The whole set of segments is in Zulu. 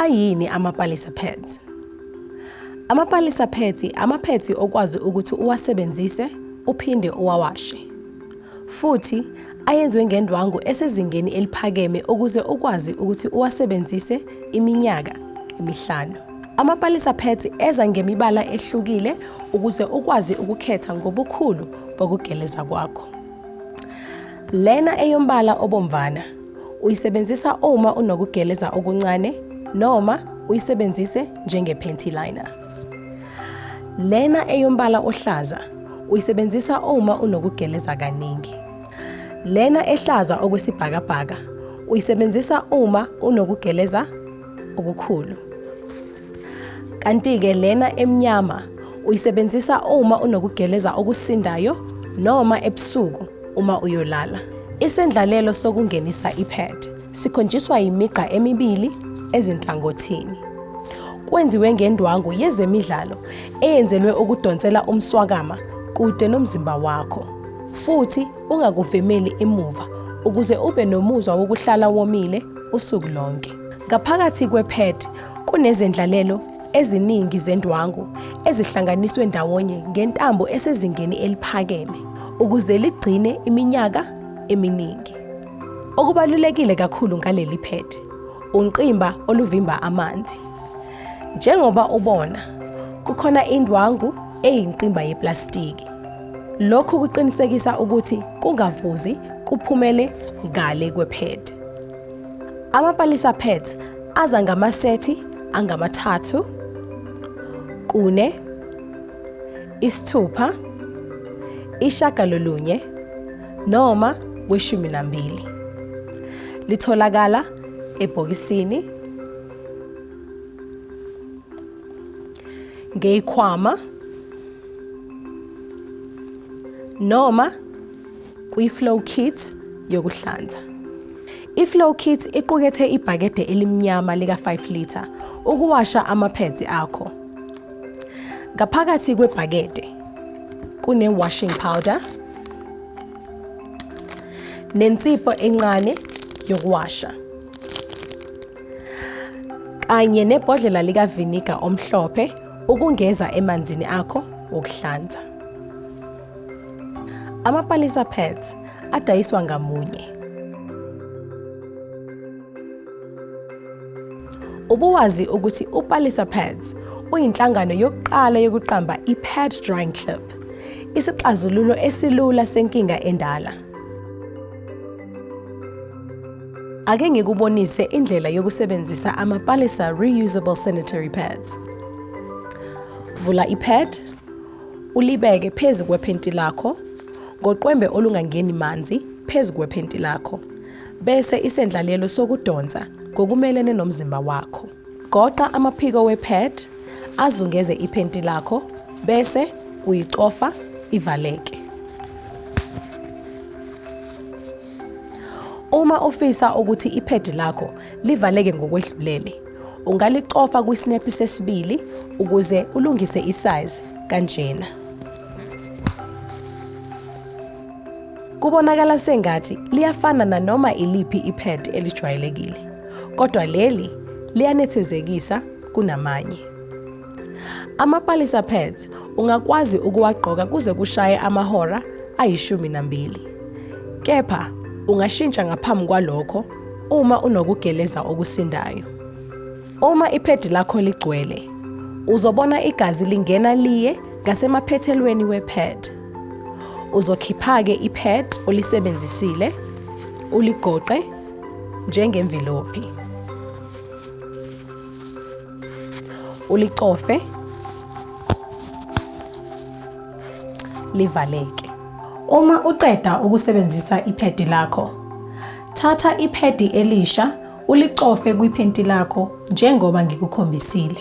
Ayini ama-Palesa Pads? Ama-Palesa Pads ama-pads okwazi ukuthi uwasebenzise uphinde uwawashe. Futhi ayenziwe ngendwangu esezingeni eliphakeme ukuze ukwazi ukuthi uwasebenzise iminyaka emihlanu. Ama-Palesa Pads eza ngemibala ehlukile ukuze ukwazi ukukhetha ngobukhulu bokugeleza kwakho. Lena eyombala obomvana uyisebenzisa uma unokugeleza okuncane noma uyisebenzise njenge-panty liner. Lena eyombala ohlaza uyisebenzisa uma unokugeleza kaningi. Lena ehlaza okwesibhakabhaka uyisebenzisa uma unokugeleza okukhulu. Kanti-ke lena emnyama uyisebenzisa uma unokugeleza okusindayo noma ebusuku uma uyolala. Isendlalelo sokungenisa i-pad sikhonjiswa imigqa emibili ezinhlangothini. Kwenziwe ngendwangu yezemidlalo eyenzelwe ukudonsela umswakama kude nomzimba wakho, futhi ungakuvemeli emuva ukuze ube nomuzwa wokuhlala womile usuku lonke. Ngaphakathi kwe-pad kunezendlalelo eziningi zendwangu ezihlanganiswe ndawonye ngentambo esezingeni eliphakeme ukuze ligcine iminyaka eminingi. Okubalulekile kakhulu ngaleli pad unqimba oluvimba amanzi. Njengoba ubona, kukhona indwangu eyinqimba yeplastiki. Lokhu kuqinisekisa ukuthi kungavuzi kuphumele ngale kwe-pad. Ama-Palesa Pads aza ngamasethi angama-3, 4, 6, 9 noma 12. Litholakala ebhokisini, ngeyikhwama noma kwi-flow kit yokuhlanza. I-flow kit iqukethe ibhakede elimnyama lika-5 litre ukuwasha ama-pads akho. Ngaphakathi kwebhakede kune-washing powder nensipho encane yokuwasha kanye nebhodlela lika-vinegar omhlophe ukungeza emanzini akho wokuhlanza. Ama-Palesa Pads adayiswa ngamunye. Ubuwazi ukuthi u-Palesa Pads uyinhlangano yokuqala yokuqamba i-pad drying clip, isixazululo esilula senkinga endala. Ake ngikubonise indlela yokusebenzisa ama-Palesa reusable sanitary pads. Vula i-pad, ulibeke phezu kwephenti lakho ngoqwembe olungangeni manzi phezu kwephenti lakho, bese isendlalelo sokudonsa ngokumelene nomzimba wakho. Goqa amaphiko we-pad azungeze iphenti lakho bese uyicofa ivaleke. Uma ufisa ukuthi iphedi lakho livaleke ngokwedlulele, ungalicofa kwisnaphi sesibili ukuze ulungise isize kanjena. Kubonakala sengathi liyafana nanoma iliphi iphedi elijwayelekile, kodwa leli liyanethezekisa kunamanye. Ama-Palesa Pads ungakwazi ukuwagqoka kuze kushaye amahora ayi-12. Kepha ungashintsha ngaphambi kwalokho uma unokugeleza okusindayo. Uma iphedi lakho ligcwele, uzobona igazi lingena liye ngasemaphethelweni we-pad. Uzokhipha-ke i-pad olisebenzisile, uligoqe njengemvilophi. Ulicofe, livaleke. Uma uqeda ukusebenzisa iphedi lakho, thatha iphedi elisha ulicofe kwiphenti lakho njengoba ngikukhombisile.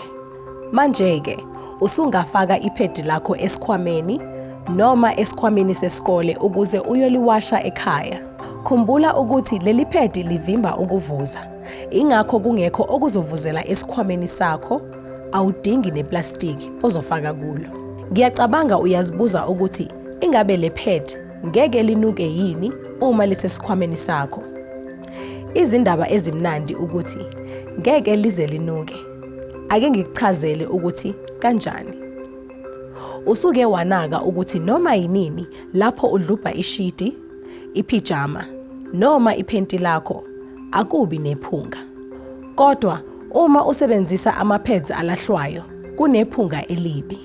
Manje-ke usungafaka iphedi lakho esikhwameni noma esikhwameni sesikole ukuze uyoliwasha ekhaya. Khumbula ukuthi leli phedi livimba ukuvuza, ingakho kungekho okuzovuzela esikhwameni sakho, awudingi neplastiki ozofaka kulo. Ngiyacabanga uyazibuza ukuthi ingabe le pad ngeke linuke yini uma lisesikhwameni sakho. Izindaba ezimnandi ukuthi ngeke lize linuke. Ake ngikuchazele ukuthi kanjani. Usuke wanaka ukuthi noma yinini lapho udlubha ishidi, ipijama noma iphenti lakho akubi nephunga. Kodwa uma usebenzisa ama-pads alahlwayo kunephunga elibi.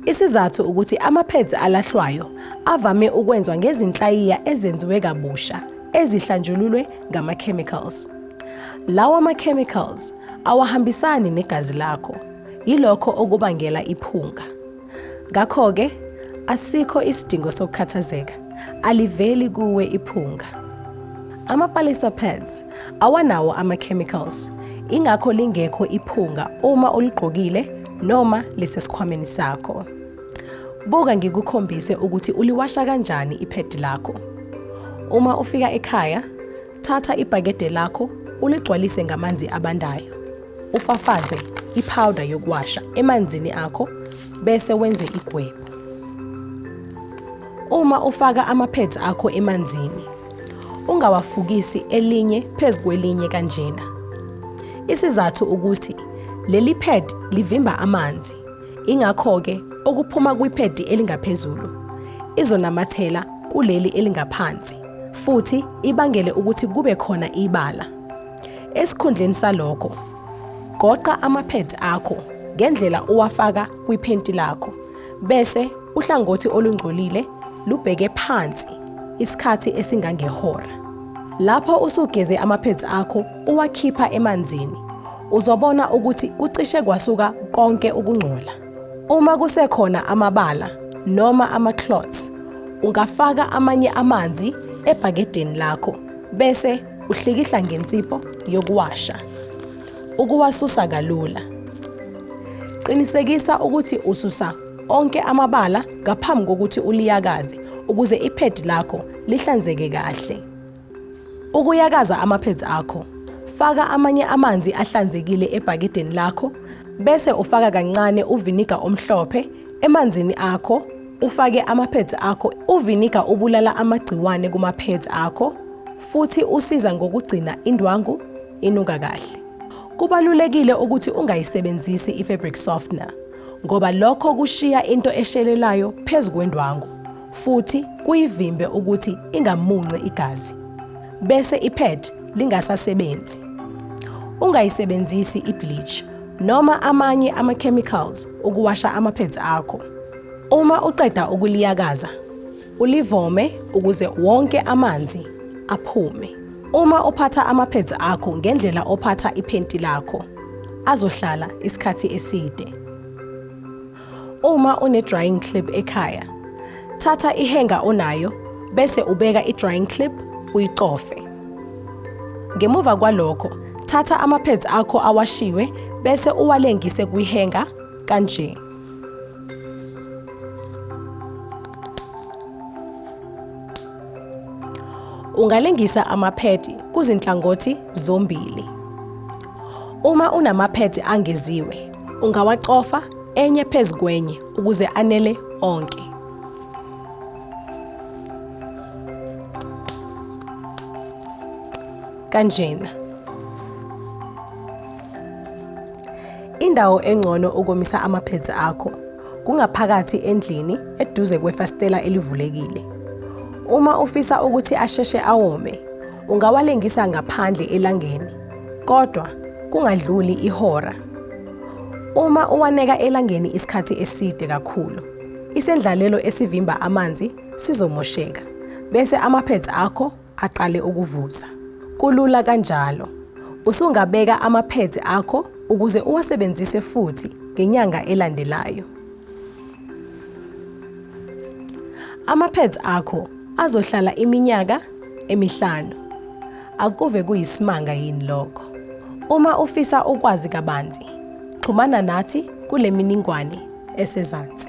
Isizathu ukuthi ama-pads alahlwayo avame ukwenzwa ngezinhlayiya ezenziwe kabusha ezihlanjululwe ngama-chemicals. Lawa ma-chemicals awahambisani negazi lakho, yilokho okubangela iphunga. Ngakho-ke, asikho isidingo sokukhathazeka, aliveli kuwe iphunga. Ama-Palesa Pads awanawo ama-chemicals, ingakho lingekho iphunga uma uligqokile noma lisesikhwameni sakho. Buka ngikukhombise ukuthi uliwasha kanjani ipad lakho. Uma ufika ekhaya, thatha ibhakede lakho uligcwalise ngamanzi abandayo. Ufafaze ipowder yokuwasha emanzini akho bese wenze igwebu. Uma ufaka ama-pads akho emanzini, ungawafukisi elinye phezu kwelinye kanjena. Isizathu ukuthi leli pad livimba amanzi, ingakho-ke okuphuma kwipad elingaphezulu izonamathela kuleli elingaphansi futhi ibangele ukuthi kube khona ibala. Esikhundleni salokho, goqa ama-pads akho ngendlela uwafaka kwiphenti lakho bese uhlangothi olungcolile lubheke phansi isikhathi esingangehora. Lapho usugeze ama-pads akho uwakhipha emanzini, uzobona ukuthi kucishe kwasuka konke ukungcola. Uma kusekhona amabala noma ama-clots, ungafaka amanye amanzi ebhakedeni lakho bese uhlikihla ngensipho yokuwasha ukuwasusa kalula. Qinisekisa ukuthi ususa onke amabala ngaphambi kokuthi uliyakaze ukuze ipad lakho lihlanzeke kahle. Ukuyakaza ama-pads akho, faka amanye amanzi ahlanzekile ebhakedeni lakho bese ufaka kancane uviniga omhlophe emanzini akho. Ufake ama-pads akho, uviniga ubulala amagciwane kuma-pads akho futhi usiza ngokugcina indwangu inuka kahle. Kubalulekile ukuthi ungayisebenzisi i-fabric softener ngoba lokho kushiya into eshelelayo phezu kwendwangu futhi kuyivimbe ukuthi ingamunci igazi bese ipad lingasasebenzi. Ungayisebenzisi i-bleach noma amanye ama-chemicals ukuwasha ama-pads akho. Uma uqeda ukuliyakaza, ulivome ukuze wonke amanzi aphume. Uma uphatha ama-pads akho ngendlela ophatha iphenti lakho, azohlala isikhathi eside. Uma une-drying clip ekhaya, thatha ihenga onayo bese ubeka i-drying clip uyicofe. Ngemuva kwalokho, thatha ama-pads akho awashiwe bese uwalengise kwihenga kanje. Ungalengisa ama-pad kuzinhlangothi zombili. Uma unama-pad angeziwe, ungawacofa enye phezu kwenye ukuze anele onke. Kanjena. Indawo engcono ukomisa ama-pads akho kungaphakathi endlini eduze kwefastela elivulekile. Uma ufisa ukuthi asheshe awome, ungawalengisa ngaphandle elangeni, kodwa kungadluli ihora. Uma uwaneka elangeni isikhathi eside kakhulu, isendlalelo esivimba amanzi sizomosheka, bese ama-pads akho aqale ukuvuza. Kulula kanjalo. Usungabeka ama-pads akho ukuze uwasebenzise futhi ngenyanga elandelayo. Ama-pads akho azohlala iminyaka emihlanu. Akuve kuyisimanga yini lokho. Uma ufisa ukwazi kabanzi, xhumana nathi kule mininingwane esezansi.